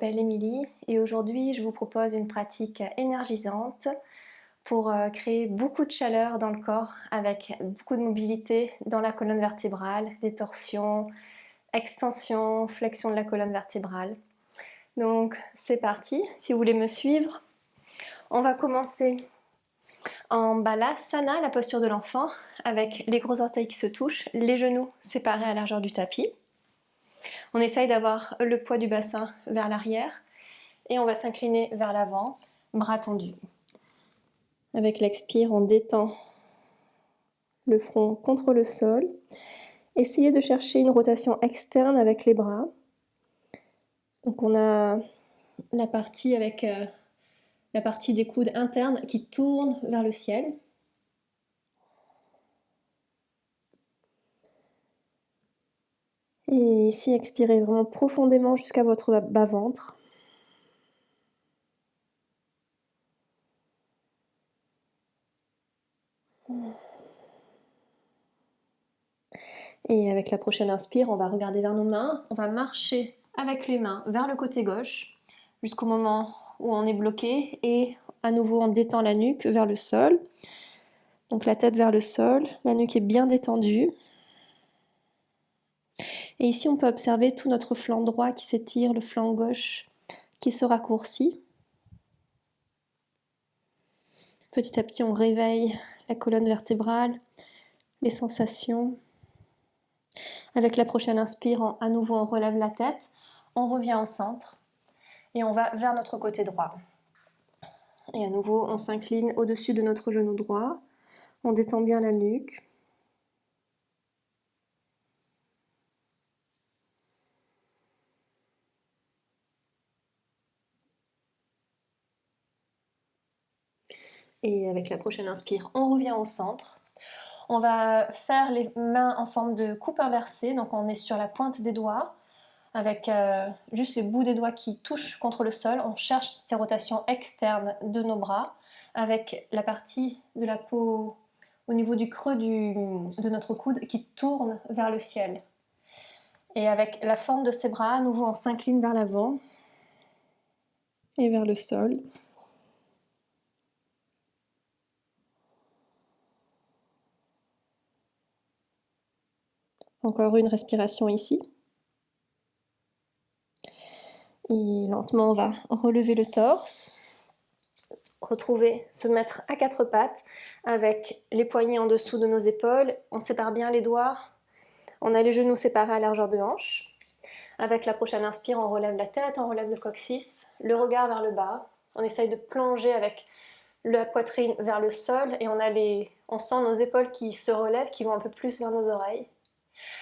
m'appelle Émilie et aujourd'hui je vous propose une pratique énergisante pour créer beaucoup de chaleur dans le corps avec beaucoup de mobilité dans la colonne vertébrale, des torsions, extension, flexion de la colonne vertébrale. Donc c'est parti, si vous voulez me suivre, on va commencer en Balasana, la posture de l'enfant, avec les gros orteils qui se touchent, les genoux séparés à la largeur du tapis. On essaye d'avoir le poids du bassin vers l'arrière et on va s'incliner vers l'avant, bras tendus. Avec l'expire, on détend le front contre le sol. Essayez de chercher une rotation externe avec les bras. Donc on a la partie avec la partie des coudes internes qui tourne vers le ciel. Et ici, expirez vraiment profondément jusqu'à votre bas-ventre. Et avec la prochaine inspire, on va regarder vers nos mains. On va marcher avec les mains vers le côté gauche jusqu'au moment où on est bloqué. Et à nouveau, on détend la nuque vers le sol. Donc la tête vers le sol, la nuque est bien détendue. Et ici, on peut observer tout notre flanc droit qui s'étire, le flanc gauche qui se raccourcit. Petit à petit, on réveille la colonne vertébrale, les sensations. Avec la prochaine inspire, à nouveau, on relève la tête, on revient au centre et on va vers notre côté droit. Et à nouveau, on s'incline au-dessus de notre genou droit, on détend bien la nuque. Et avec la prochaine inspire, on revient au centre. On va faire les mains en forme de coupe inversée, donc on est sur la pointe des doigts, avec juste les bouts des doigts qui touchent contre le sol. On cherche ces rotations externes de nos bras, avec la partie de la peau au niveau du creux de notre coude qui tourne vers le ciel. Et avec la forme de ces bras, à nouveau on s'incline vers l'avant et vers le sol. Encore une respiration ici. Et lentement, on va relever le torse. Retrouver, se mettre à quatre pattes avec les poignets en dessous de nos épaules. On sépare bien les doigts. On a les genoux séparés à largeur de hanche. Avec la prochaine inspire, on relève la tête, on relève le coccyx, le regard vers le bas. On essaye de plonger avec la poitrine vers le sol et on sent nos épaules qui se relèvent, qui vont un peu plus vers nos oreilles.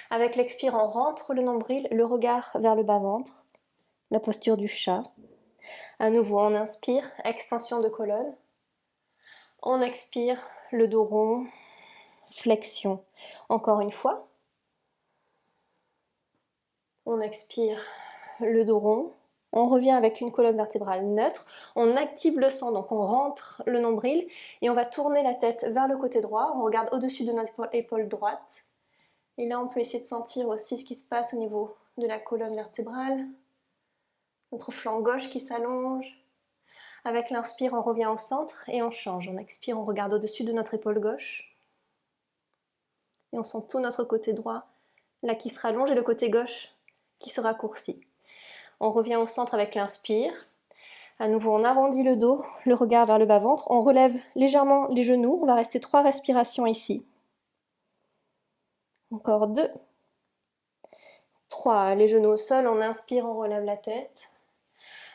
Avec l'expire, on rentre le nombril, le regard vers le bas-ventre, la posture du chat. À nouveau, on inspire, extension de colonne. On expire, le dos rond, flexion. Encore une fois. On expire, le dos rond. On revient avec une colonne vertébrale neutre. On active le sang, donc on rentre le nombril et on va tourner la tête vers le côté droit. On regarde au-dessus de notre épaule droite. Et là, on peut essayer de sentir aussi ce qui se passe au niveau de la colonne vertébrale. Notre flanc gauche qui s'allonge. Avec l'inspire, on revient au centre et on change. On expire, on regarde au-dessus de notre épaule gauche. Et on sent tout notre côté droit, là qui se rallonge, et le côté gauche qui se raccourcit. On revient au centre avec l'inspire. À nouveau, on arrondit le dos, le regard vers le bas-ventre. On relève légèrement les genoux. On va rester 3 respirations ici. Encore 2. 3. Les genoux au sol. On inspire, on relève la tête.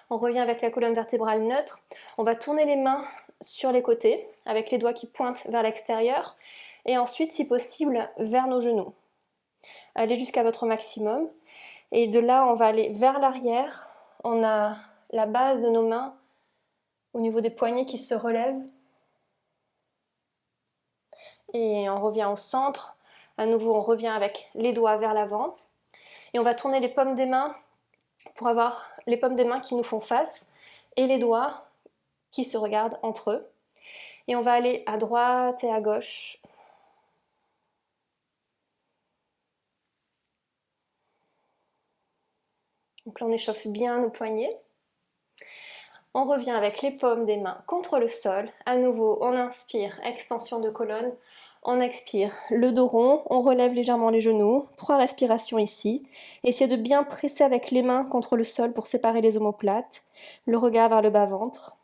On revient avec la colonne vertébrale neutre. On va tourner les mains sur les côtés, avec les doigts qui pointent vers l'extérieur. Et ensuite, si possible, vers nos genoux. Allez jusqu'à votre maximum. Et de là, on va aller vers l'arrière. On a la base de nos mains au niveau des poignets qui se relèvent. Et on revient au centre. À nouveau, on revient avec les doigts vers l'avant. Et on va tourner les paumes des mains pour avoir les paumes des mains qui nous font face et les doigts qui se regardent entre eux. Et on va aller à droite et à gauche. Donc là, on échauffe bien nos poignets. On revient avec les paumes des mains contre le sol. À nouveau, on inspire, extension de colonne. On expire, le dos rond, on relève légèrement les genoux. 3 respirations ici. Essayez de bien presser avec les mains contre le sol pour séparer les omoplates. Le regard vers le bas-ventre.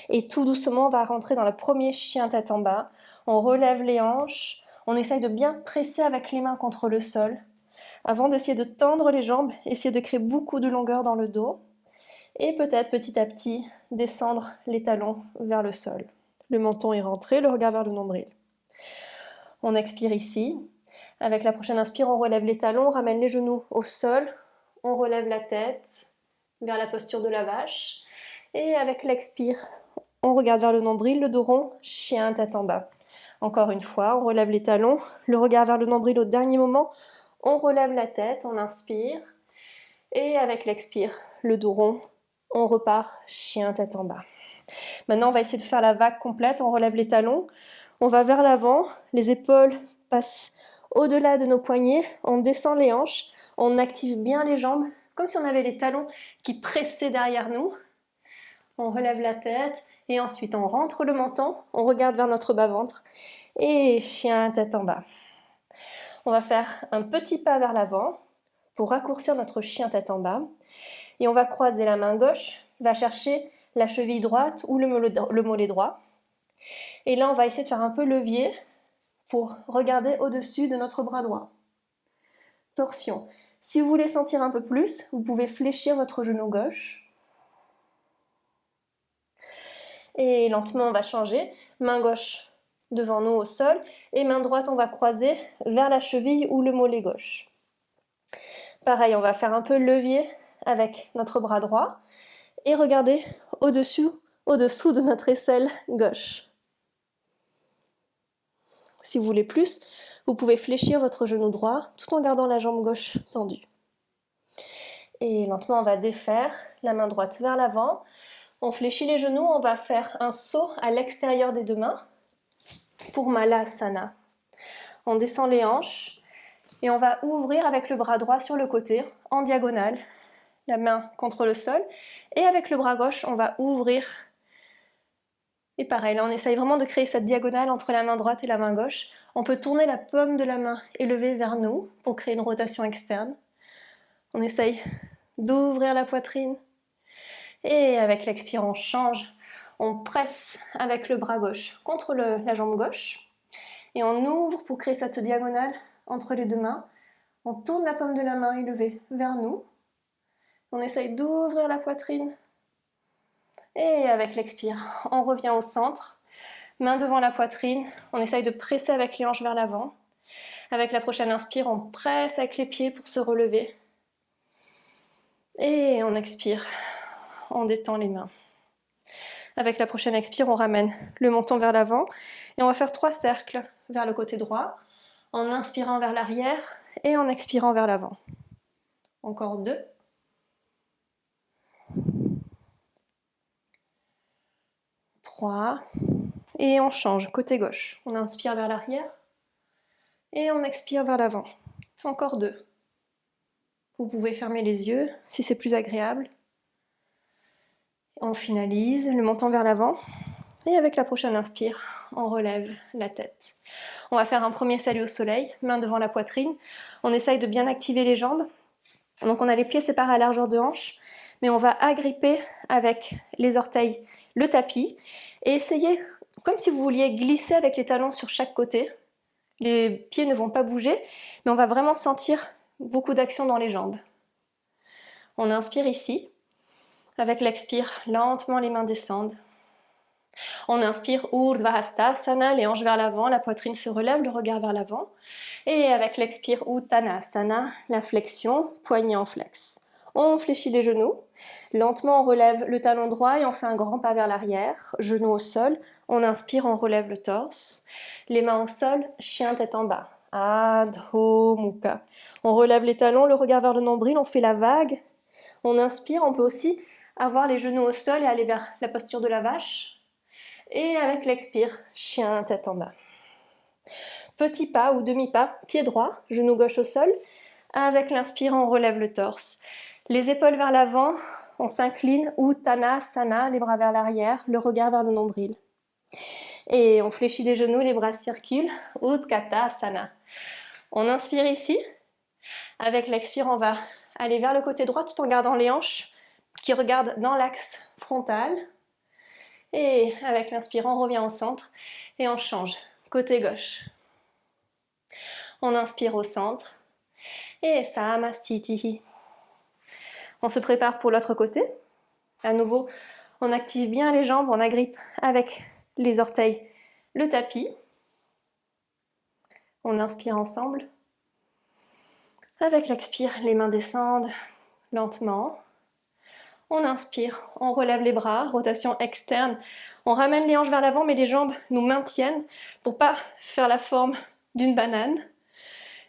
Et tout doucement, on va rentrer dans le premier chien tête en bas. On relève les hanches. On essaye de bien presser avec les mains contre le sol. Avant d'essayer de tendre les jambes, essayez de créer beaucoup de longueur dans le dos. Et peut-être petit à petit, descendre les talons vers le sol. Le menton est rentré, le regard vers le nombril. On expire ici. Avec la prochaine inspire, on relève les talons, on ramène les genoux au sol. On relève la tête vers la posture de la vache. Et avec l'expire, on regarde vers le nombril, le dos rond, chien tête en bas. Encore une fois, on relève les talons, le regard vers le nombril au dernier moment. On relève la tête, on inspire. Et avec l'expire, le dos rond, on repart, chien tête en bas. Maintenant, on va essayer de faire la vague complète. On relève les talons, on va vers l'avant, les épaules passent au-delà de nos poignets, on descend les hanches, on active bien les jambes, comme si on avait les talons qui pressaient derrière nous. On relève la tête et ensuite on rentre le menton, on regarde vers notre bas-ventre et chien tête en bas. On va faire un petit pas vers l'avant pour raccourcir notre chien tête en bas et on va croiser la main gauche, va chercher la cheville droite ou le mollet droit. Et là, on va essayer de faire un peu levier pour regarder au-dessus de notre bras droit. Torsion. Si vous voulez sentir un peu plus, vous pouvez fléchir votre genou gauche. Et lentement, on va changer. Main gauche devant nous au sol et main droite, on va croiser vers la cheville ou le mollet gauche. Pareil, on va faire un peu levier avec notre bras droit et regarder au-dessous de notre aisselle gauche. Si vous voulez plus, vous pouvez fléchir votre genou droit tout en gardant la jambe gauche tendue. Et lentement, on va défaire la main droite vers l'avant. On fléchit les genoux, on va faire un saut à l'extérieur des deux mains pour Malasana. On descend les hanches et on va ouvrir avec le bras droit sur le côté, en diagonale, la main contre le sol. Et avec le bras gauche, on va ouvrir. Et pareil, là on essaye vraiment de créer cette diagonale entre la main droite et la main gauche. On peut tourner la paume de la main élevée vers nous pour créer une rotation externe. On essaye d'ouvrir la poitrine. Et avec l'expire, on change. On presse avec le bras gauche contre la jambe gauche. Et on ouvre pour créer cette diagonale entre les deux mains. On tourne la paume de la main élevée vers nous. On essaye d'ouvrir la poitrine. Et avec l'expire, on revient au centre. Main devant la poitrine. On essaye de presser avec les hanches vers l'avant. Avec la prochaine inspire, on presse avec les pieds pour se relever. Et on expire. On détend les mains. Avec la prochaine expire, on ramène le menton vers l'avant et on va faire 3 cercles vers le côté droit en inspirant vers l'arrière et en expirant vers l'avant. Encore 2. 3. Et on change, côté gauche. On inspire vers l'arrière et on expire vers l'avant. Encore 2. Vous pouvez fermer les yeux si c'est plus agréable. On finalise, le menton vers l'avant. Et avec la prochaine inspire, on relève la tête. On va faire un premier salut au soleil, main devant la poitrine. On essaye de bien activer les jambes. Donc on a les pieds séparés à largeur de hanche, mais on va agripper avec les orteils le tapis et essayer, comme si vous vouliez glisser avec les talons sur chaque côté. Les pieds ne vont pas bouger, mais on va vraiment sentir beaucoup d'action dans les jambes. On inspire ici. Avec l'expire, lentement les mains descendent. On inspire Urdhva Hastasana, les hanches vers l'avant, la poitrine se relève, le regard vers l'avant. Et avec l'expire Uttanasana, la flexion, poignet en flex. On fléchit les genoux. Lentement, on relève le talon droit et on fait un grand pas vers l'arrière. Genoux au sol. On inspire, on relève le torse. Les mains au sol, chien tête en bas. Adho Mukha. On relève les talons, le regard vers le nombril, on fait la vague. On inspire, on peut aussi avoir les genoux au sol et aller vers la posture de la vache. Et avec l'expire, chien tête en bas. Petit pas ou demi-pas, pied droit, genou gauche au sol. Avec l'inspire, on relève le torse. Les épaules vers l'avant, on s'incline, Uttanasana, les bras vers l'arrière, le regard vers le nombril. Et on fléchit les genoux, les bras circulent, Utkatasana. On inspire ici. Avec l'expire, on va aller vers le côté droit tout en gardant les hanches qui regardent dans l'axe frontal. Et avec l'inspire, on revient au centre et on change. Côté gauche. On inspire au centre. Et Samastitihi. On se prépare pour l'autre côté. À nouveau, on active bien les jambes, on agrippe avec les orteils le tapis. On inspire ensemble. Avec l'expire, les mains descendent lentement. On inspire, on relève les bras, rotation externe. On ramène les hanches vers l'avant, mais les jambes nous maintiennent pour ne pas faire la forme d'une banane.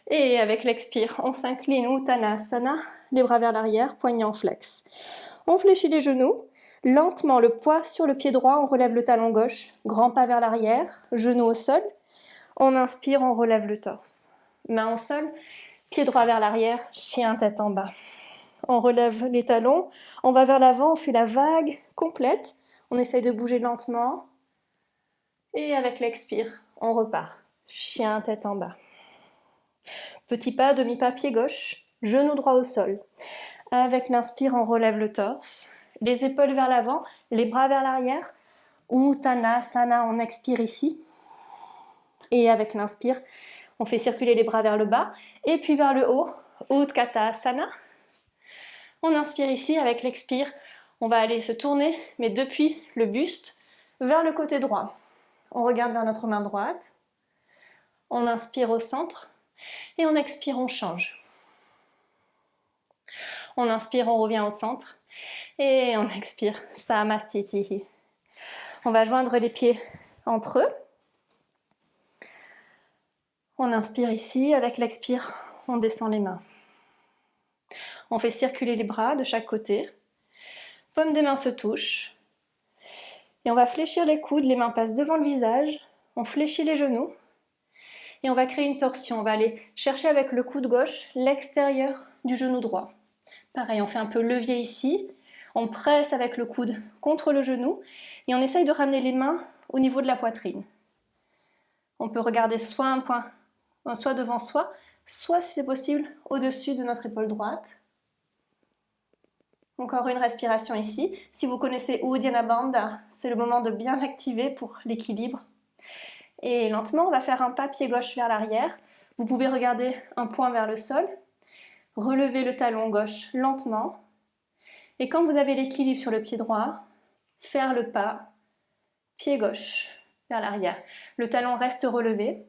Et avec l'expire, on s'incline, Uttanasana, les bras vers l'arrière, poignets en flex. On fléchit les genoux, lentement le poids sur le pied droit, on relève le talon gauche, grand pas vers l'arrière, genou au sol. On inspire, on relève le torse. Main au sol, pied droit vers l'arrière, chien tête en bas. On relève les talons, on va vers l'avant, on fait la vague complète. On essaye de bouger lentement. Et avec l'expire, on repart. Chien tête en bas. Petit pas, demi-pas, pied gauche, genou droit au sol. Avec l'inspire, on relève le torse. Les épaules vers l'avant, les bras vers l'arrière. Uttanasana, on expire ici. Et avec l'inspire, on fait circuler les bras vers le bas et puis vers le haut. Utkatasana. On inspire ici, avec l'expire, on va aller se tourner, mais depuis le buste, vers le côté droit. On regarde vers notre main droite. On inspire au centre et on expire, on change. On inspire, on revient au centre et on expire. Samastitihi. On va joindre les pieds entre eux. On inspire ici, avec l'expire, on descend les mains. On fait circuler les bras de chaque côté. Paume des mains se touchent. Et on va fléchir les coudes, les mains passent devant le visage. On fléchit les genoux. Et on va créer une torsion. On va aller chercher avec le coude gauche l'extérieur du genou droit. Pareil, on fait un peu levier ici. On presse avec le coude contre le genou. Et on essaye de ramener les mains au niveau de la poitrine. On peut regarder soit un point, soit devant soi, soit si c'est possible au-dessus de notre épaule droite. Encore une respiration ici. Si vous connaissez Uddiyana Bandha, c'est le moment de bien l'activer pour l'équilibre. Et lentement, on va faire un pas pied gauche vers l'arrière. Vous pouvez regarder un point vers le sol. Relevez le talon gauche lentement. Et quand vous avez l'équilibre sur le pied droit, faire le pas pied gauche vers l'arrière. Le talon reste relevé.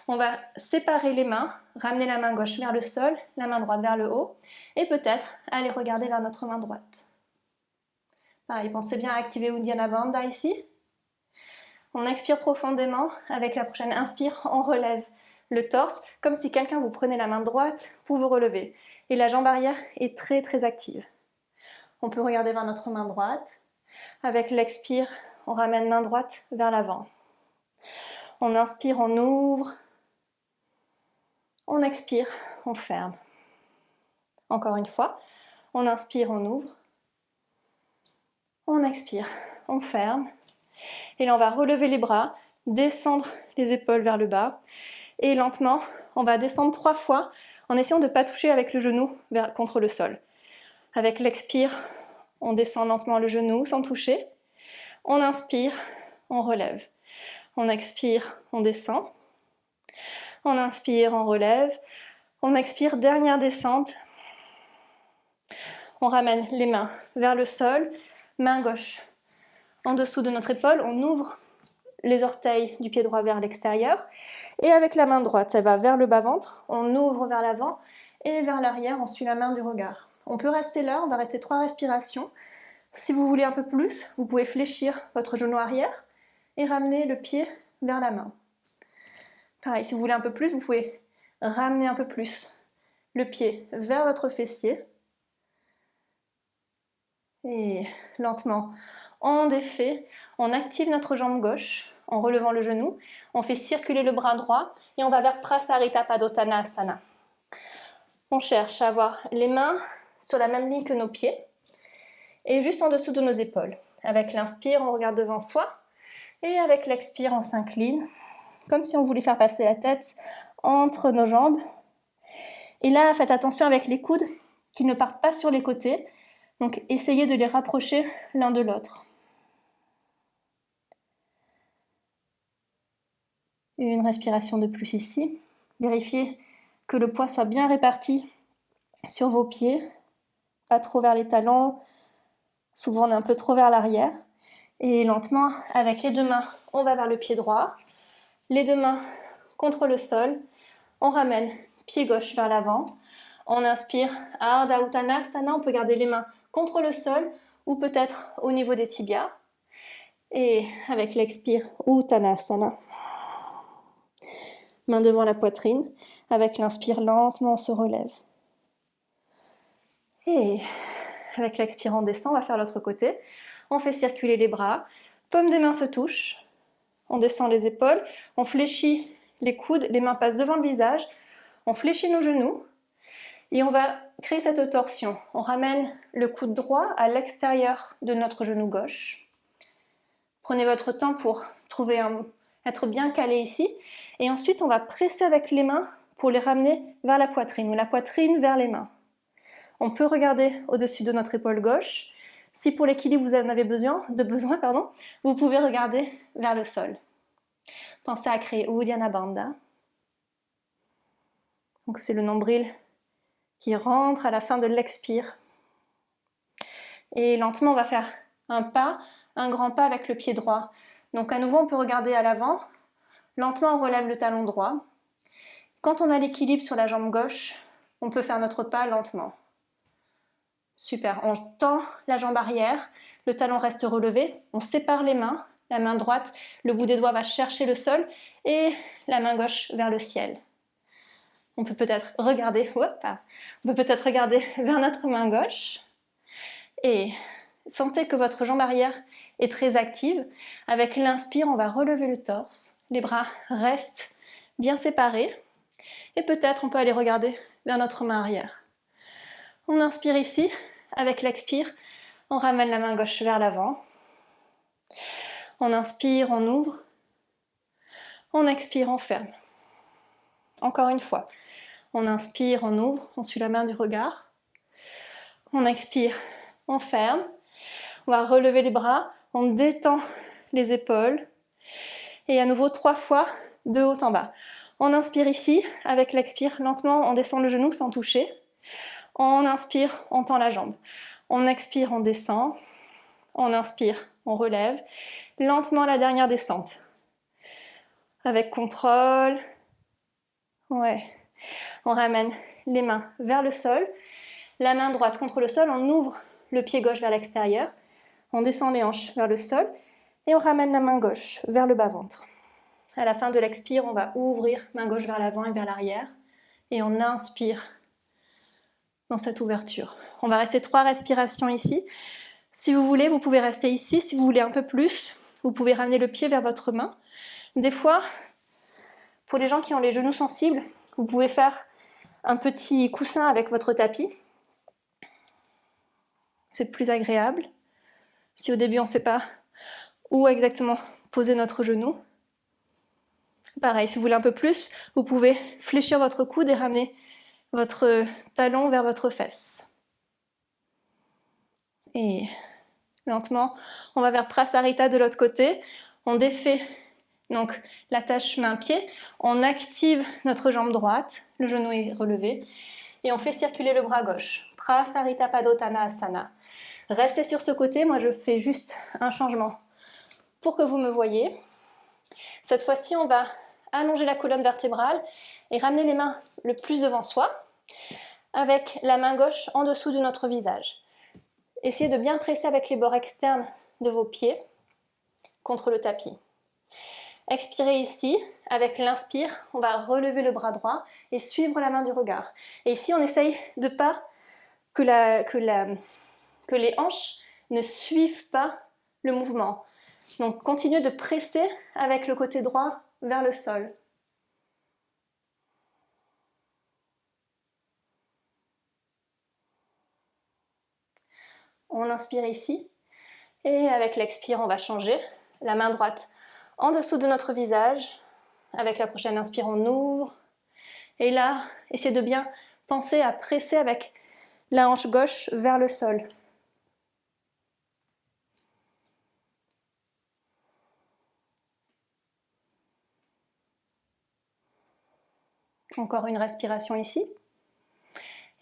On va séparer les mains, ramener la main gauche vers le sol, la main droite vers le haut, et peut-être aller regarder vers notre main droite. Pareil, pensez bien à activer Uddiyana Bandha ici. On expire profondément. Avec la prochaine inspire, on relève le torse, comme si quelqu'un vous prenait la main droite pour vous relever. Et la jambe arrière est très très active. On peut regarder vers notre main droite. Avec l'expire, on ramène main droite vers l'avant. On inspire, on ouvre. On expire, on ferme. Encore une fois, on inspire, on ouvre. On expire, on ferme. Et là, on va relever les bras, descendre les épaules vers le bas. Et lentement, on va descendre 3 fois en essayant de ne pas toucher avec le genou contre le sol. Avec l'expire, on descend lentement le genou sans toucher. On inspire, on relève. On expire, on descend. On inspire, on relève. On expire, dernière descente. On ramène les mains vers le sol, main gauche en dessous de notre épaule. On ouvre les orteils du pied droit vers l'extérieur. Et avec la main droite, ça va vers le bas-ventre. On ouvre vers l'avant et vers l'arrière, on suit la main du regard. On peut rester là, on va rester 3 respirations. Si vous voulez un peu plus, vous pouvez fléchir votre genou arrière et ramener le pied vers la main. Pareil, si vous voulez un peu plus, vous pouvez ramener un peu plus le pied vers votre fessier. Et lentement, on défait, on active notre jambe gauche en relevant le genou. On fait circuler le bras droit et on va vers Prasarita Padottanasana. On cherche à avoir les mains sur la même ligne que nos pieds. et juste en dessous de nos épaules. Avec l'inspire, on regarde devant soi, et avec l'expire, on s'incline, comme si on voulait faire passer la tête entre nos jambes. Et là, faites attention avec les coudes qu'ils ne partent pas sur les côtés, donc essayez de les rapprocher l'un de l'autre. Une respiration de plus ici. Vérifiez que le poids soit bien réparti sur vos pieds, pas trop vers les talons, souvent on est un peu trop vers l'arrière. Et lentement, avec les deux mains, on va vers le pied droit, les deux mains contre le sol, on ramène pied gauche vers l'avant, on inspire Ardha Uttanasana, on peut garder les mains contre le sol ou peut-être au niveau des tibias. Et avec l'expire Uttanasana. Main devant la poitrine, avec l'inspire lentement on se relève. Et avec l'expire on descend, on va faire l'autre côté. On fait circuler les bras, paume des mains se touchent, on descend les épaules, on fléchit les coudes, les mains passent devant le visage, on fléchit nos genoux et on va créer cette torsion. On ramène le coude droit à l'extérieur de notre genou gauche. Prenez votre temps pour être bien calé ici. Et ensuite, on va presser avec les mains pour les ramener vers la poitrine ou la poitrine vers les mains. On peut regarder au-dessus de notre épaule gauche. Si pour l'équilibre vous en avez besoin, vous pouvez regarder vers le sol. Pensez à créer Uddiyana Bandha. Donc c'est le nombril qui rentre à la fin de l'expire. Et lentement, on va faire un grand pas avec le pied droit. Donc à nouveau, on peut regarder à l'avant. Lentement, on relève le talon droit. Quand on a l'équilibre sur la jambe gauche, on peut faire notre pas lentement. Super, on tend la jambe arrière, le talon reste relevé, on sépare les mains, la main droite, le bout des doigts va chercher le sol et la main gauche vers le ciel. On peut peut-être regarder vers notre main gauche et sentez que votre jambe arrière est très active. Avec l'inspire, on va relever le torse, les bras restent bien séparés et peut-être on peut aller regarder vers notre main arrière. On inspire ici, avec l'expire, on ramène la main gauche vers l'avant. On inspire, on ouvre. On expire, on ferme. Encore une fois. On inspire, on ouvre, on suit la main du regard. On expire, on ferme. On va relever les bras, on détend les épaules. Et à nouveau 3 fois, de haut en bas. On inspire ici, avec l'expire, lentement, on descend le genou sans toucher. On inspire, on tend la jambe. On expire, on descend. On inspire, on relève. Lentement la dernière descente. Avec contrôle. Ouais. On ramène les mains vers le sol. La main droite contre le sol, on ouvre le pied gauche vers l'extérieur. On descend les hanches vers le sol. Et on ramène la main gauche vers le bas-ventre. À la fin de l'expire, on va ouvrir main gauche vers l'avant et vers l'arrière. Et on inspire dans cette ouverture. On va rester 3 respirations ici. Si vous voulez, vous pouvez rester ici. Si vous voulez un peu plus, vous pouvez ramener le pied vers votre main. Des fois, pour les gens qui ont les genoux sensibles, vous pouvez faire un petit coussin avec votre tapis. C'est plus agréable. Si au début on ne sait pas où exactement poser notre genou. Pareil, si vous voulez un peu plus, vous pouvez fléchir votre coude et ramener votre talon vers votre fesse. Et lentement, on va vers Prasarita de l'autre côté. On défait donc l'attache main-pied. On active notre jambe droite. Le genou est relevé. Et on fait circuler le bras gauche. Prasarita Padottanasana. Restez sur ce côté. Moi, je fais juste un changement pour que vous me voyez. Cette fois-ci, on va allonger la colonne vertébrale et ramener les mains le plus devant soi avec la main gauche en dessous de notre visage. Essayez de bien presser avec les bords externes de vos pieds contre le tapis. Expirez ici, avec l'inspire, on va relever le bras droit et suivre la main du regard. Et ici, on essaye de pas que les hanches ne suivent pas le mouvement. Donc, continuez de presser avec le côté droit vers le sol. On inspire ici. Et avec l'expire, on va changer. La main droite en dessous de notre visage. Avec la prochaine inspire, on ouvre. Et là, essayez de bien penser à presser avec la hanche gauche vers le sol. Encore une respiration ici.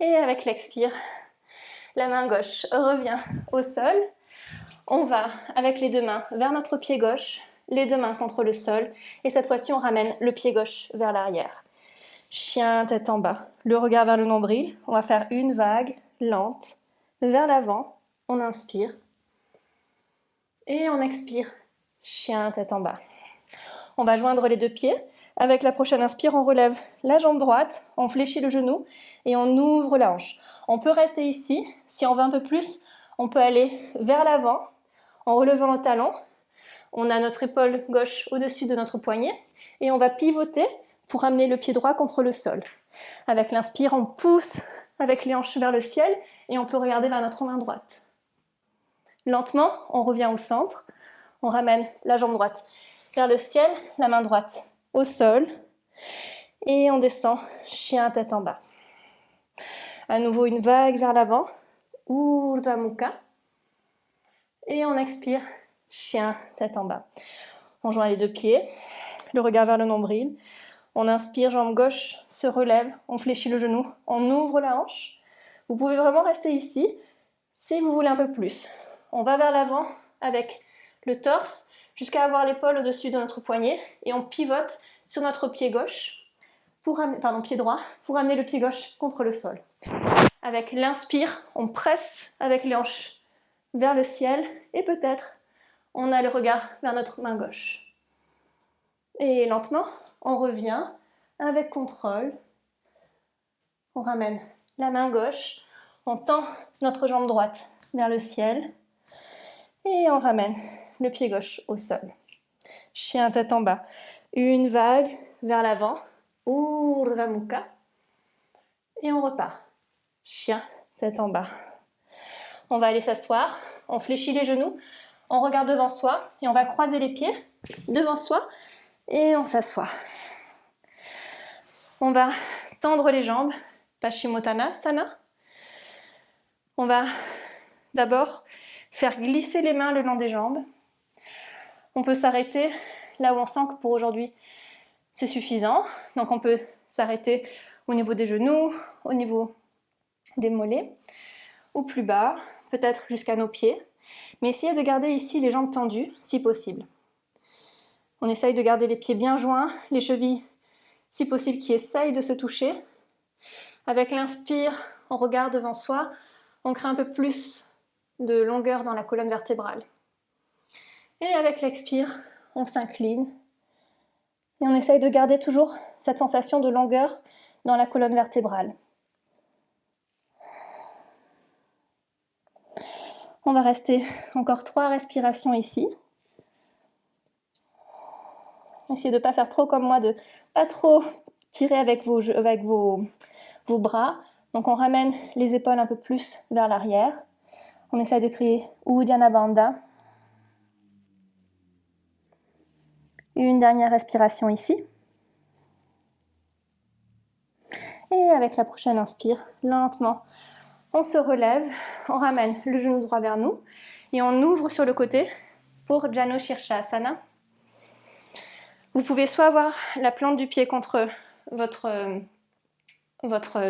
Et avec l'expire, la main gauche revient au sol. On va, avec les deux mains, vers notre pied gauche, les deux mains contre le sol. Et cette fois-ci, on ramène le pied gauche vers l'arrière. Chien, tête en bas. Le regard vers le nombril. On va faire une vague lente vers l'avant. On inspire. Et on expire. Chien, tête en bas. On va joindre les deux pieds. Avec la prochaine inspire, on relève la jambe droite, on fléchit le genou et on ouvre la hanche. On peut rester ici. Si on veut un peu plus, on peut aller vers l'avant en relevant le talon. On a notre épaule gauche au-dessus de notre poignet et on va pivoter pour amener le pied droit contre le sol. Avec l'inspire, on pousse avec les hanches vers le ciel et on peut regarder vers notre main droite. Lentement, on revient au centre. On ramène la jambe droite vers le ciel, la main droite au sol. Et on descend, chien tête en bas. À nouveau une vague vers l'avant. Urdhva Mukha. Et on expire, chien tête en bas. On joint les deux pieds, le regard vers le nombril. On inspire, jambe gauche se relève, on fléchit le genou, on ouvre la hanche. Vous pouvez vraiment rester ici si vous voulez un peu plus. On va vers l'avant avec le torse jusqu'à avoir l'épaule au-dessus de notre poignet et on pivote sur notre pied gauche, pied droit, pour amener le pied gauche contre le sol. Avec l'inspire, on presse avec les hanches vers le ciel et peut-être on a le regard vers notre main gauche. Et lentement, on revient avec contrôle. On ramène la main gauche, on tend notre jambe droite vers le ciel et on ramène le pied gauche au sol. Chien tête en bas. Une vague vers l'avant. Urdhva Mukha. Et on repart. Chien tête en bas. On va aller s'asseoir. On fléchit les genoux. On regarde devant soi et on va croiser les pieds devant soi et on s'assoit. On va tendre les jambes. Paschimottanasana. On va d'abord faire glisser les mains le long des jambes. On peut s'arrêter là où on sent que pour aujourd'hui c'est suffisant. Donc on peut s'arrêter au niveau des genoux, au niveau des mollets, ou plus bas, peut-être jusqu'à nos pieds. Mais essayez de garder ici les jambes tendues, si possible. On essaye de garder les pieds bien joints, les chevilles, si possible, qui essayent de se toucher. Avec l'inspire, on regarde devant soi, on crée un peu plus de longueur dans la colonne vertébrale. Et avec l'expire, on s'incline. Et on essaye de garder toujours cette sensation de longueur dans la colonne vertébrale. On va rester encore 3 respirations ici. Essayez de ne pas faire trop comme moi, de ne pas trop tirer avec vos bras. Donc on ramène les épaules un peu plus vers l'arrière. On essaye de créer Uddiyana Bandha. Une dernière respiration ici. Et avec la prochaine inspire, lentement, on se relève, on ramène le genou droit vers nous et on ouvre sur le côté pour Janu Shirshasana. Vous pouvez soit avoir la plante du pied contre votre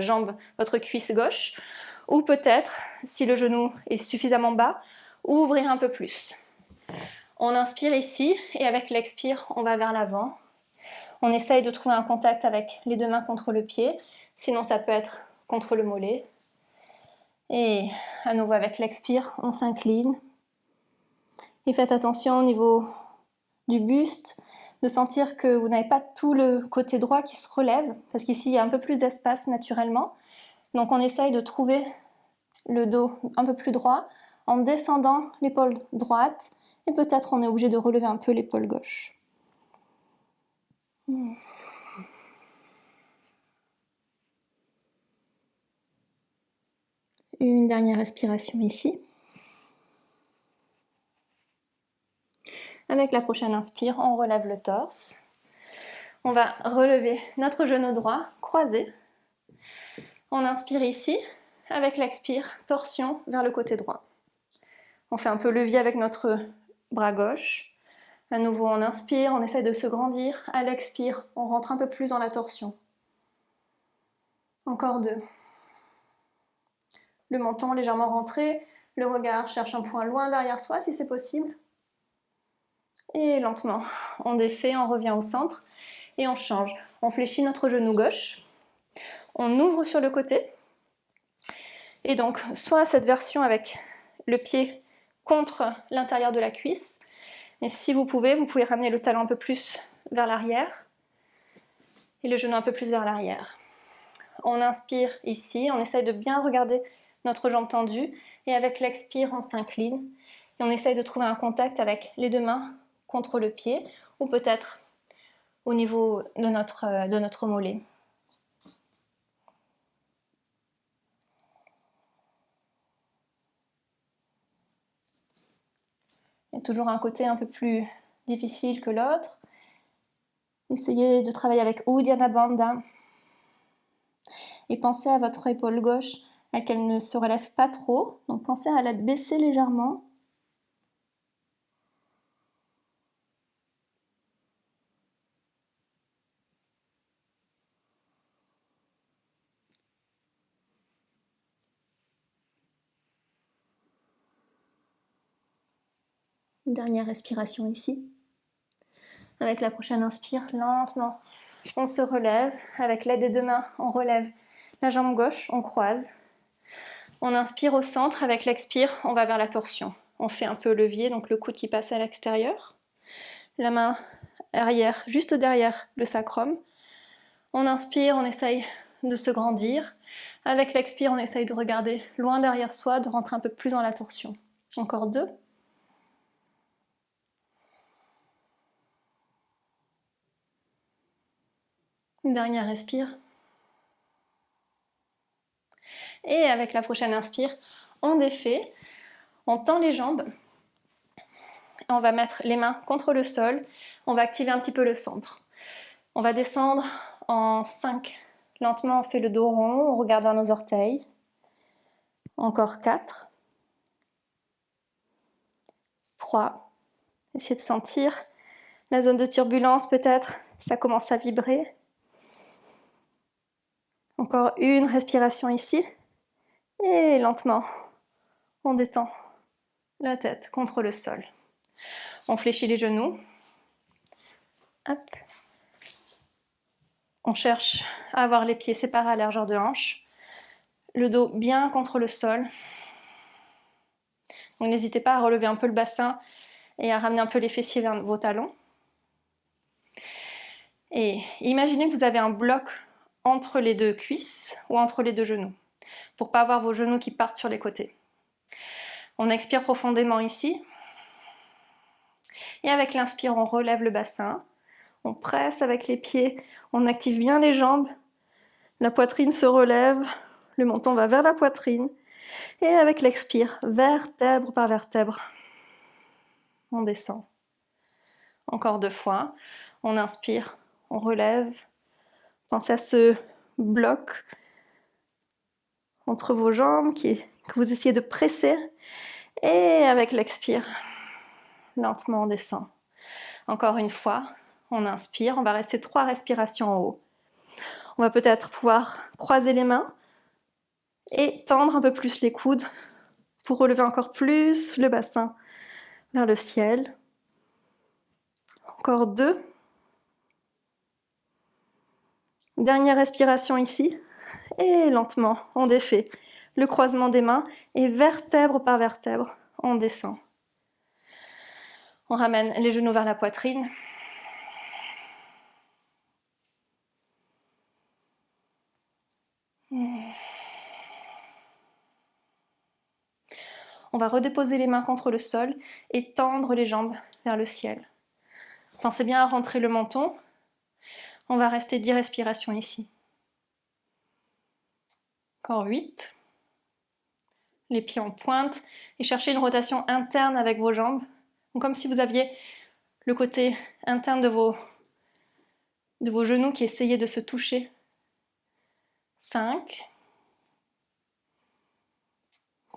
jambe, votre cuisse gauche, ou peut-être, si le genou est suffisamment bas, ouvrir un peu plus. On inspire ici et avec l'expire, on va vers l'avant. On essaye de trouver un contact avec les deux mains contre le pied, sinon ça peut être contre le mollet. Et à nouveau avec l'expire, on s'incline. Et faites attention au niveau du buste, de sentir que vous n'avez pas tout le côté droit qui se relève, parce qu'ici il y a un peu plus d'espace naturellement. Donc on essaye de trouver le dos un peu plus droit en descendant l'épaule droite et peut-être on est obligé de relever un peu l'épaule gauche. Une dernière respiration ici. Avec la prochaine inspire, on relève le torse. On va relever notre genou droit, croisé. On inspire ici. Avec l'expire, torsion vers le côté droit. On fait un peu levier avec notre bras gauche. À nouveau, on inspire, on essaie de se grandir. À l'expire, on rentre un peu plus dans la torsion. Encore 2. Le menton légèrement rentré. Le regard cherche un point loin derrière soi si c'est possible. Et lentement, on défait, on revient au centre et on change. On fléchit notre genou gauche. On ouvre sur le côté. Et donc, soit cette version avec le pied contre l'intérieur de la cuisse. Et si vous pouvez ramener le talon un peu plus vers l'arrière et le genou un peu plus vers l'arrière. On inspire ici, on essaye de bien regarder notre jambe tendue et avec l'expire, on s'incline et on essaye de trouver un contact avec les deux mains contre le pied ou peut-être au niveau de notre mollet. Il y a toujours un côté un peu plus difficile que l'autre. Essayez de travailler avec Uddiyana Bandha. Et pensez à votre épaule gauche, à qu'elle ne se relève pas trop. Donc pensez à la baisser légèrement. Une dernière respiration ici. Avec la prochaine inspire, lentement, on se relève. Avec l'aide des deux mains, on relève la jambe gauche, on croise. On inspire au centre, avec l'expire, on va vers la torsion. On fait un peu levier, donc le coude qui passe à l'extérieur. La main arrière, juste derrière le sacrum. On inspire, on essaye de se grandir. Avec l'expire, on essaye de regarder loin derrière soi, de rentrer un peu plus dans la torsion. Encore 2. Une dernière respire. Et avec la prochaine inspire, on défait, on tend les jambes. On va mettre les mains contre le sol. On va activer un petit peu le centre. On va descendre en 5. Lentement, on fait le dos rond, on regarde vers nos orteils. Encore 4. 3. Essayez de sentir la zone de turbulence peut-être. Ça commence à vibrer. Encore une respiration ici. Et lentement, on détend la tête contre le sol. On fléchit les genoux. Hop. On cherche à avoir les pieds séparés à largeur de hanche. Le dos bien contre le sol. Donc n'hésitez pas à relever un peu le bassin et à ramener un peu les fessiers vers vos talons. Et imaginez que vous avez un bloc entre les deux cuisses ou entre les deux genoux, pour ne pas avoir vos genoux qui partent sur les côtés. On expire profondément ici. Et avec l'inspire, on relève le bassin. On presse avec les pieds, on active bien les jambes. La poitrine se relève, le menton va vers la poitrine. Et avec l'expire, vertèbre par vertèbre, on descend. Encore 2 fois. On inspire, on relève. Pensez à ce bloc entre vos jambes que vous essayez de presser. Et avec l'expire, lentement on descend. Encore une fois, on inspire. On va rester 3 respirations en haut. On va peut-être pouvoir croiser les mains et tendre un peu plus les coudes pour relever encore plus le bassin vers le ciel. Encore 2. Dernière respiration ici. Et lentement, on défait le croisement des mains et vertèbre par vertèbre, on descend. On ramène les genoux vers la poitrine. On va redéposer les mains contre le sol et tendre les jambes vers le ciel. Pensez bien à rentrer le menton. On va rester 10 respirations ici. Encore 8. Les pieds en pointe et cherchez une rotation interne avec vos jambes. Donc comme si vous aviez le côté interne de vos genoux qui essayaient de se toucher. 5,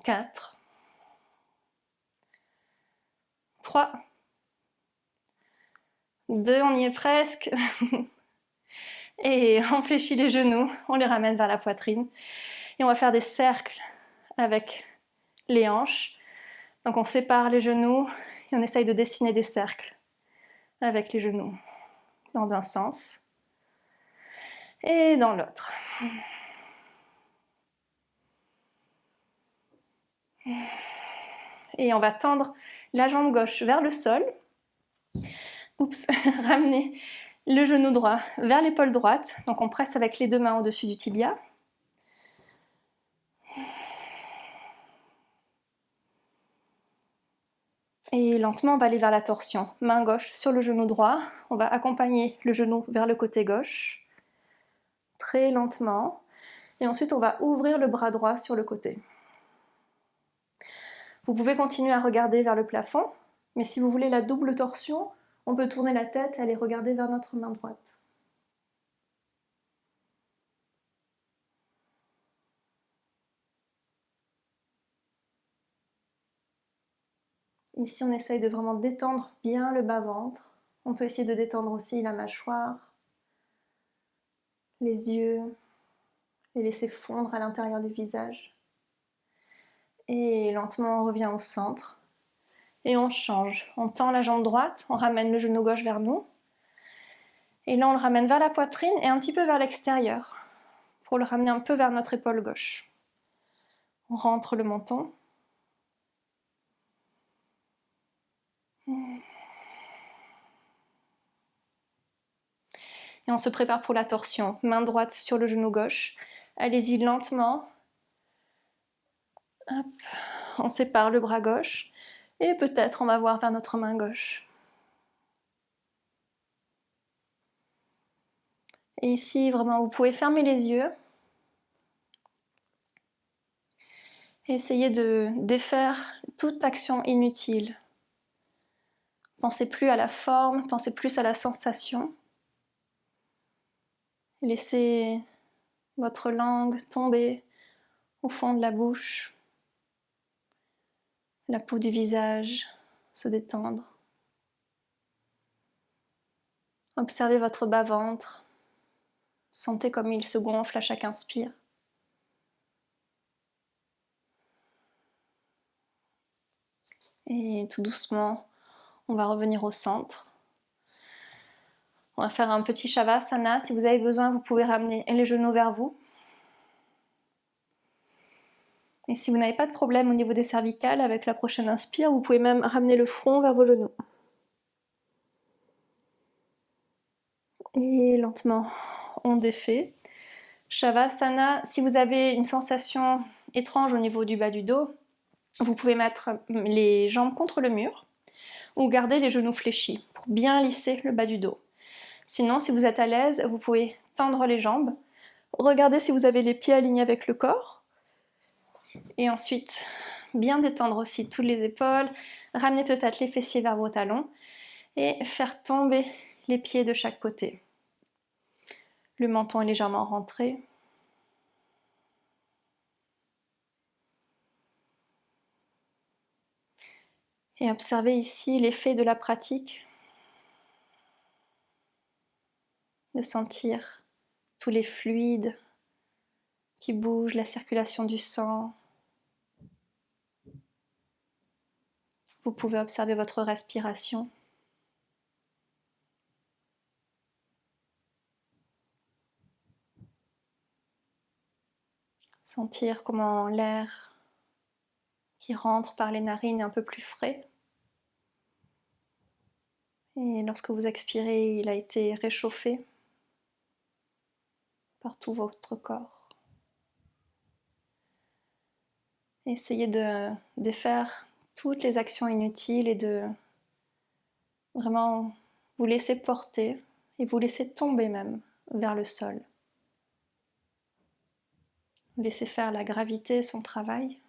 4, 3, 2, on y est presque. Et on fléchit les genoux, on les ramène vers la poitrine. Et on va faire des cercles avec les hanches. Donc on sépare les genoux et on essaye de dessiner des cercles avec les genoux dans un sens et dans l'autre. Et on va tendre la jambe gauche vers le sol. Oups, ramener le genou droit vers l'épaule droite. Donc on presse avec les deux mains au-dessus du tibia. Et lentement, on va aller vers la torsion. Main gauche sur le genou droit. On va accompagner le genou vers le côté gauche. Très lentement. Et ensuite, on va ouvrir le bras droit sur le côté. Vous pouvez continuer à regarder vers le plafond. Mais si vous voulez la double torsion, on peut tourner la tête et aller regarder vers notre main droite. Ici, on essaye de vraiment détendre bien le bas-ventre. On peut essayer de détendre aussi la mâchoire, les yeux, les laisser fondre à l'intérieur du visage. Et lentement, on revient au centre. Et on change. On tend la jambe droite, on ramène le genou gauche vers nous. Et là, on le ramène vers la poitrine et un petit peu vers l'extérieur, pour le ramener un peu vers notre épaule gauche. On rentre le menton. Et on se prépare pour la torsion. Main droite sur le genou gauche. Allez-y lentement. Hop. On sépare le bras gauche. Et peut-être on va voir vers notre main gauche. Et ici, vraiment, vous pouvez fermer les yeux. Et essayez de défaire toute action inutile. Pensez plus à la forme, pensez plus à la sensation. Laissez votre langue tomber au fond de la bouche, la peau du visage se détendre. Observez votre bas-ventre, sentez comme il se gonfle à chaque inspire. Et tout doucement, on va revenir au centre. On va faire un petit Shavasana. Si vous avez besoin, vous pouvez ramener les genoux vers vous. Et si vous n'avez pas de problème au niveau des cervicales, avec la prochaine inspire, vous pouvez même ramener le front vers vos genoux. Et lentement, on défait. Shavasana, si vous avez une sensation étrange au niveau du bas du dos, vous pouvez mettre les jambes contre le mur ou garder les genoux fléchis pour bien lisser le bas du dos. Sinon, si vous êtes à l'aise, vous pouvez tendre les jambes, regardez si vous avez les pieds alignés avec le corps et ensuite bien détendre aussi toutes les épaules, ramener peut-être les fessiers vers vos talons et faire tomber les pieds de chaque côté. Le menton est légèrement rentré. Et observez ici l'effet de la pratique, de sentir tous les fluides qui bougent, la circulation du sang. Vous pouvez observer votre respiration. Sentir comment l'air qui rentre par les narines est un peu plus frais. Et lorsque vous expirez, il a été réchauffé par tout votre corps. Essayez de défaire toutes les actions inutiles et de vraiment vous laisser porter et vous laisser tomber même vers le sol. Laissez faire la gravité son travail.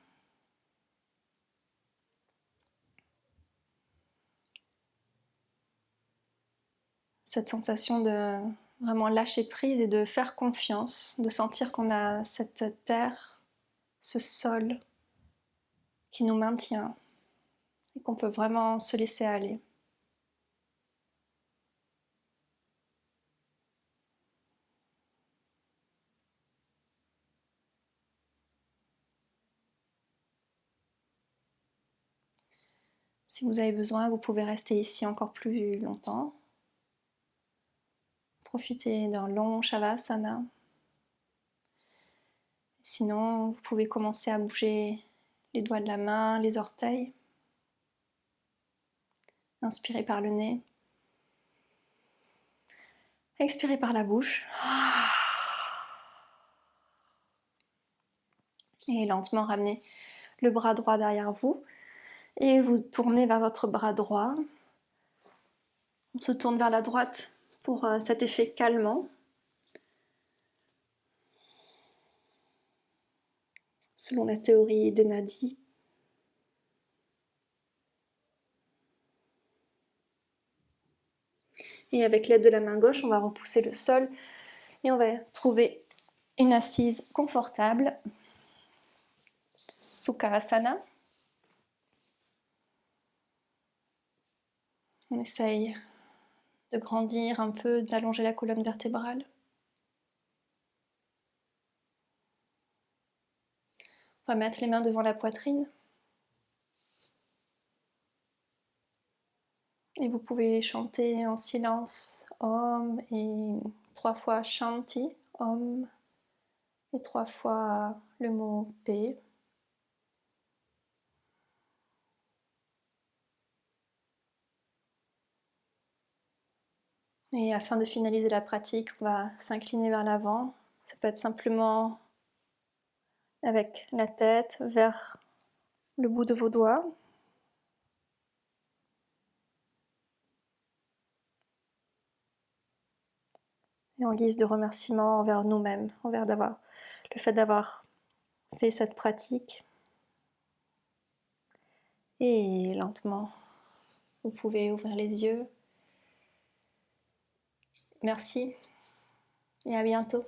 cette sensation de vraiment lâcher prise et de faire confiance, de sentir qu'on a cette terre, ce sol qui nous maintient et qu'on peut vraiment se laisser aller. Si vous avez besoin, vous pouvez rester ici encore plus longtemps. Profitez d'un long Shavasana. Sinon, vous pouvez commencer à bouger les doigts de la main, les orteils. Inspirez par le nez. Expirez par la bouche. Et lentement ramenez le bras droit derrière vous. Et vous tournez vers votre bras droit. On se tourne vers la droite pour cet effet calmant. Selon la théorie des nadis. Et avec l'aide de la main gauche, on va repousser le sol et on va trouver une assise confortable. Sukhasana. On essaye de grandir un peu, d'allonger la colonne vertébrale. On va mettre les mains devant la poitrine. Et vous pouvez chanter en silence Om et 3 fois Shanti, Om, et 3 fois le mot paix. Et afin de finaliser la pratique, on va s'incliner vers l'avant. Ça peut être simplement avec la tête vers le bout de vos doigts. Et en guise de remerciement envers nous-mêmes, envers le fait d'avoir fait cette pratique. Et lentement, vous pouvez ouvrir les yeux. Merci et à bientôt.